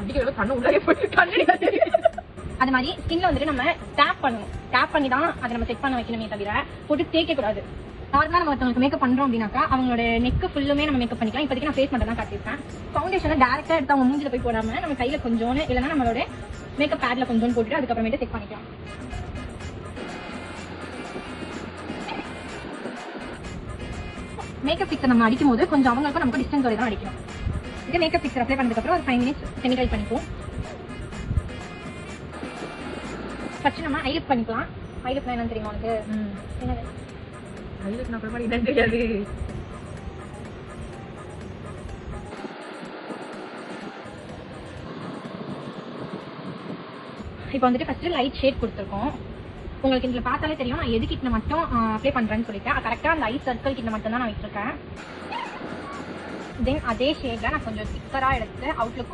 அடிக்கிற கண்ணு உள்ளே போட்டு கண்ணு. அது மாதிரி ஸ்கின்ல வந்துட்டு நம்ம டேப் பண்ணணும். டேப் பண்ணி தான் அதை நம்ம செட் பண்ண வைக்கணுமே தவிர போட்டு தேய்க்க கூடாது. நார்மலா நம்ம ஒருத்தவங்களுக்கு மேக்கப் பண்றோம் அப்படின்னாக்கா அவங்களோட நெக்கு ஃபுல்லுமே நம்ம மேக்கப் பண்ணிக்கலாம். இப்போதைக்கு நான் ஃபேஸ் மட்டும் தான் காட்டியிருக்கேன். ஃபவுண்டேஷனை டேரக்டா எடுத்து அவங்க மூஞ்சில போய் போடாம நம்ம கையில கொஞ்சோன்னு இல்லைன்னா நம்மளோட மேக்கப் பேட்ல கொஞ்சோன்னு போட்டுட்டு அதுக்கப்புறமேட்டு செட் பண்ணிக்கலாம். மேக்கப் பிக்சர் நம்ம அடிக்கும் போது கொஞ்சம் அவங்களுக்கும் நமக்கு டிஸ்டன்ஸ் வரை தான் அடிக்கணும். இது மேக்கப் பிக்சர் அப்ளை பண்ணதுக்கு அப்புறம் ஒரு 5 மினிட்ஸ் செனிடைஸ் பண்ணிப்போம். ஃபர்ஸ்ட் நம்ம ஐலிப் பண்ணிக்கலாம். ஐலிப்னா என்னன்னு தெரியுமா உனக்கு? என்னது ஐலிப்? நான் கூட என்னன்னு தெரியாது. இப்போ வந்துட்டு ஃபர்ஸ்ட் லைட் ஷேட் கொடுத்துருக்கோம். உங்களுக்கு இதுல பார்த்தாலே தெரியும் நான் எது கிட்ட மட்டும் அப்ளை பண்றேன்னு சொல்லிட்டேன். கரெக்டா அந்த ஐ சர்க்கிள் கிட்ட மட்டும் தான் நான் வச்சிருக்கேன். தென் அதே ஷேட்ல நான் கொஞ்சம் திக்கரா எடுத்து அவுட்லுக்